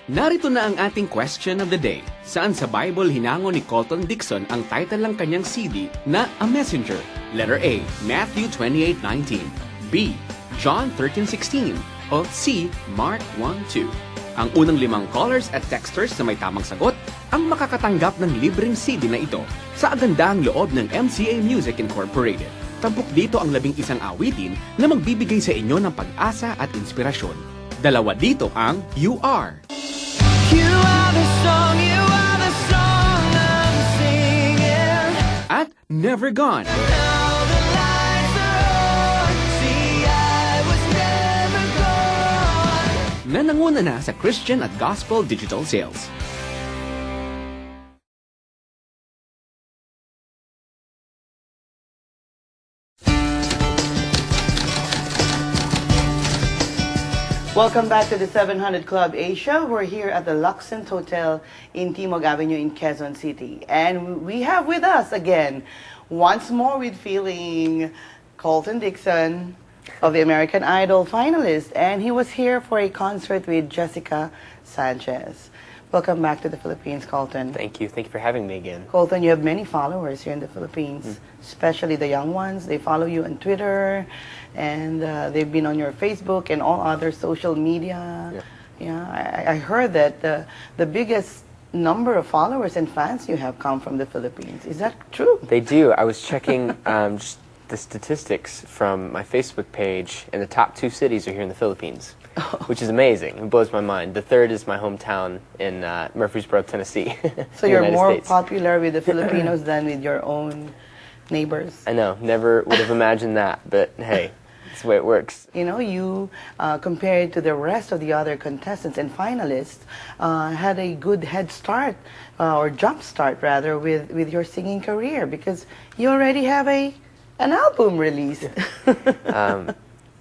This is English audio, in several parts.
Narito na ang ating question of the day, saan sa Bible hinango ni Colton Dixon ang title ng kanyang CD na A Messenger. Letter A, Matthew 28:19, B, John 13:16, o C, Mark 1:2. Ang unang 5 callers at texters na may tamang sagot ang makakatanggap ng libreng CD na ito sa agandahang loob ng MCA Music Incorporated. Tampok dito ang 11 awitin na magbibigay sa inyo ng pag-asa at inspirasyon. Dalawa dito ang You Are. You are the song I'm singing. At Never Gone. Now the lights are on. See, I was never gone. Na nanguna na sa Christian at Gospel Digital Sales. Welcome back to the 700 Club Asia. We're here at the Luxent Hotel in Timog Avenue in Quezon City. And we have with us again, once more with feeling, Colton Dixon of the American Idol finalist. And he was here for a concert with Jessica Sanchez. Welcome back to the Philippines, Colton. Thank you. Thank you for having me again. Colton, you have many followers here in the Philippines, especially the young ones. They follow you on Twitter, and they've been on your Facebook and all other social media. Yeah, I heard that the biggest number of followers and fans you have come from the Philippines. Is that true? They do. I was checking just the statistics from my Facebook page, and the top 2 cities are here in the Philippines, which is amazing. It blows my mind. The third is my hometown in Murfreesboro, Tennessee. So you're more popular with the Filipinos than with your own neighbors. I know. Never would have imagined that, but hey, that's the way it works. You know, you, compared to the rest of the other contestants and finalists, had a good head start, or jump start rather, with your singing career, because you already have an album released.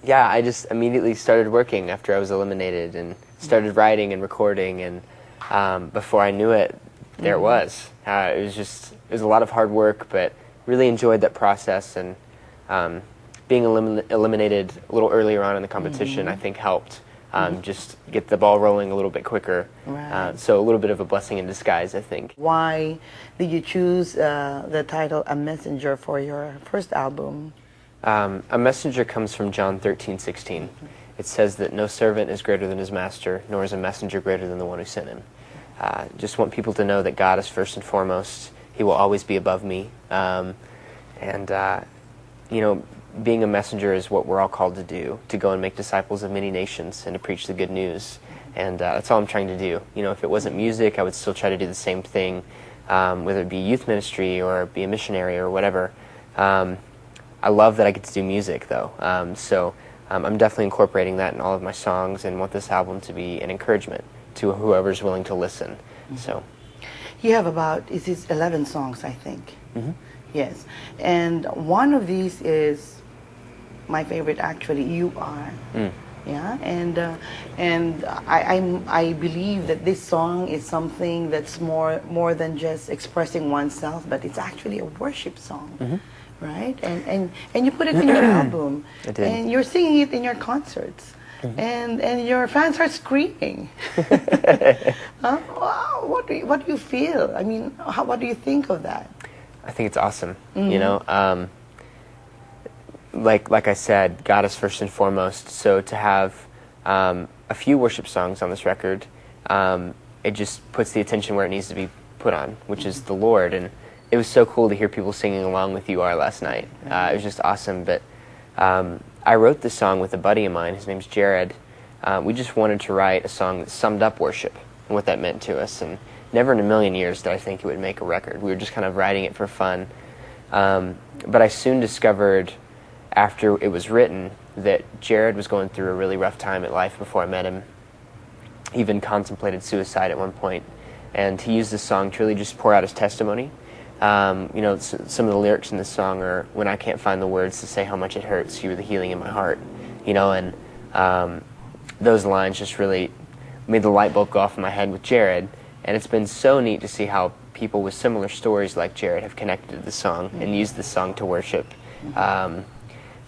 Yeah, I just immediately started working after I was eliminated and started writing and recording, and before I knew it, there it was. It was a lot of hard work, but really enjoyed that process, and being eliminated a little earlier on in the competition, I think helped just get the ball rolling a little bit quicker. Right. So a little bit of a blessing in disguise, I think. Why did you choose the title A Messenger for your first album? A messenger comes from John 13:16. It says that no servant is greater than his master, nor is a messenger greater than the one who sent him. Just want people to know that God is first and foremost. He will always be above me. You know, being a messenger is what we're all called to do, to go and make disciples of many nations and to preach the good news. And that's all I'm trying to do. You know, if it wasn't music, I would still try to do the same thing, whether it be youth ministry or be a missionary or whatever. I love that I get to do music, though. So I'm definitely incorporating that in all of my songs, and want this album to be an encouragement to whoever's willing to listen. So You have about, is it 11 songs, I think? Yes. And one of these is my favorite, actually, You Are. Yeah, and I believe that this song is something that's more than just expressing oneself, but it's actually a worship song. Right? And you put it in your album. I did. And you're singing it in your concerts. And your fans are screaming. Wow, what do you feel? I mean, what do you think of that? I think it's awesome. You know, like I said, God is first and foremost. So to have a few worship songs on this record, it just puts the attention where it needs to be put on, which is the Lord. And it was so cool to hear people singing along with You Are last night. It was just awesome. But I wrote this song with a buddy of mine. His name's Jared. We just wanted to write a song that summed up worship and what that meant to us. And never in a million years did I think it would make a record. We were just kind of writing it for fun. But I soon discovered, after it was written, that Jared was going through a really rough time at life before I met him. He even contemplated suicide at one point. And he used this song to really just pour out his testimony. You know, some of the lyrics in this song are, when I can't find the words to say how much it hurts, you were the healing in my heart. You know, and those lines just really made the light bulb go off in my head with Jared. And it's been so neat to see how people with similar stories like Jared have connected to the song and used the song to worship.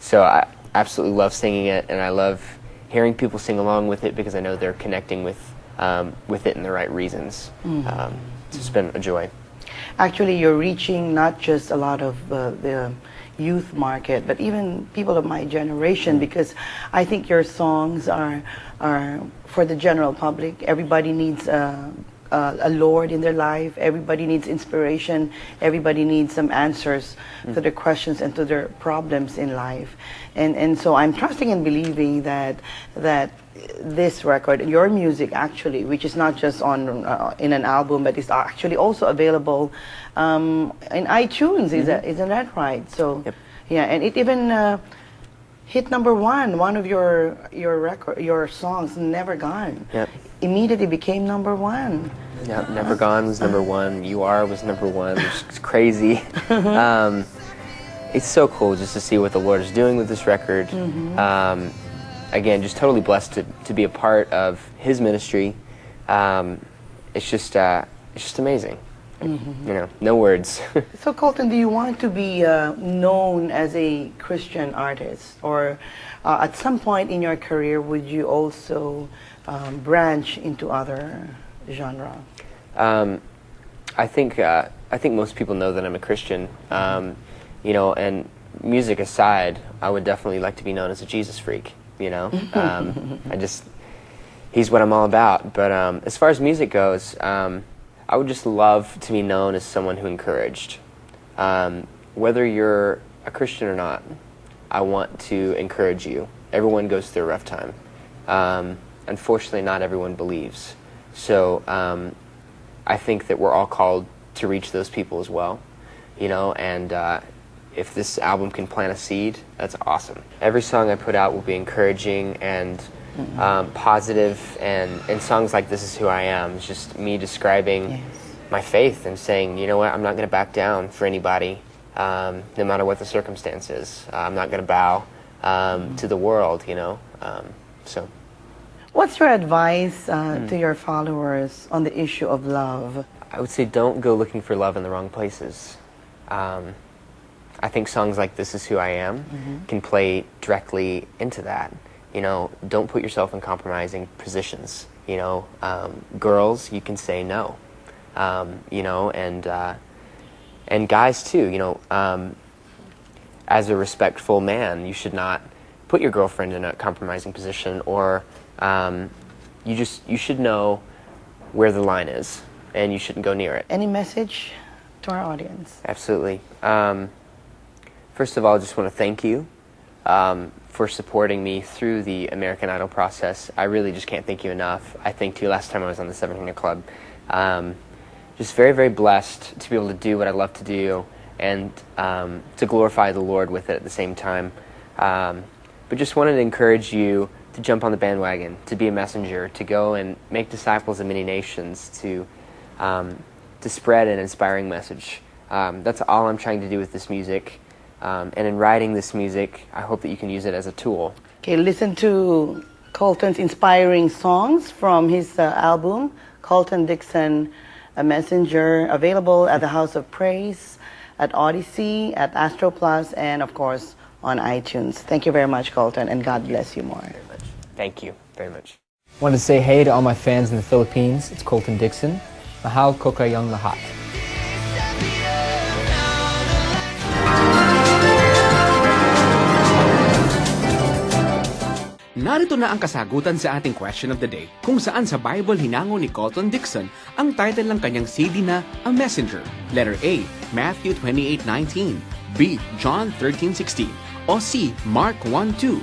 So I absolutely love singing it, and I love hearing people sing along with it, because I know they're connecting with with it in the right reasons. It's been a joy. Actually, you're reaching not just a lot of the youth market, but even people of my generation, because I think your songs are for the general public. Everybody needs a Lord in their life. Everybody needs inspiration. Everybody needs some answers to their questions and to their problems in life. And so I'm trusting and believing that this record, your music actually, which is not just on in an album, but is actually also available in iTunes. Isn't that right? So, Yep. yeah, and it even hit #1. One of your songs, "Never Gone," Yep. immediately became #1. Yeah, Never Gone was #1. You Are was #1, which is crazy. It's so cool just to see what the Lord is doing with this record. Again, just totally blessed to be a part of His ministry. It's just amazing. You know, no words. So, Colton, do you want to be known as a Christian artist, or at some point in your career would you also branch into other genre? I think most people know that I'm a Christian. You know, and music aside, I would definitely like to be known as a Jesus freak. You know, He's what I'm all about. But as far as music goes, I would just love to be known as someone who encouraged. Whether you're a Christian or not, I want to encourage you. Everyone goes through a rough time. Unfortunately, not everyone believes. So I think that we're all called to reach those people as well. You know, and if this album can plant a seed, that's awesome. Every song I put out will be encouraging and positive, and songs like This Is Who I Am. It's just me describing my faith and saying, you know what, I'm not going to back down for anybody, no matter what the circumstances. I'm not going to bow to the world, you know. So, what's your advice to your followers on the issue of love? I would say don't go looking for love in the wrong places. I think songs like This Is Who I Am can play directly into that. You know, don't put yourself in compromising positions. You know, girls, you can say no. You know, and guys too. You know, as a respectful man, you should not put your girlfriend in a compromising position, or you should know where the line is, and you shouldn't go near it. Any message to our audience? Absolutely. First of all, I just want to thank you for supporting me through the American Idol process. I really just can't thank you enough. I thanked you last time I was on the 700 Club. Just very, very blessed to be able to do what I love to do, and to glorify the Lord with it at the same time. But just wanted to encourage you to jump on the bandwagon, to be a messenger, to go and make disciples of many nations, to spread an inspiring message. That's all I'm trying to do with this music. And in writing this music, I hope that you can use it as a tool. Okay, listen to Colton's inspiring songs from his album, Colton Dixon, A Messenger, available at the House of Praise, at Odyssey, at Astro Plus, and of course on iTunes. Thank you very much, Colton, and God bless you more. Very much. Thank you very much. Wanted to say hey to all my fans in the Philippines. It's Colton Dixon. Mahal ko kayong lahat. Narito na ang kasagutan sa ating question of the day, kung saan sa Bible hinango ni Colton Dixon ang title ng kanyang CD na A Messenger. Letter A, Matthew 28:19, B, John 13:16, o C, Mark 1:2.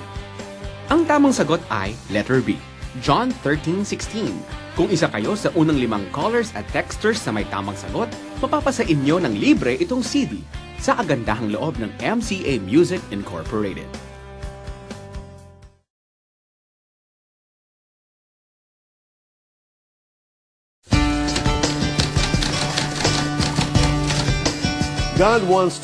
Ang tamang sagot ay letter B, John 13:16. Kung isa kayo sa unang 5 callers at texters na may tamang sagot, mapapasa inyo ng libre itong CD sa kagandahang loob ng MCA Music Incorporated. God wants to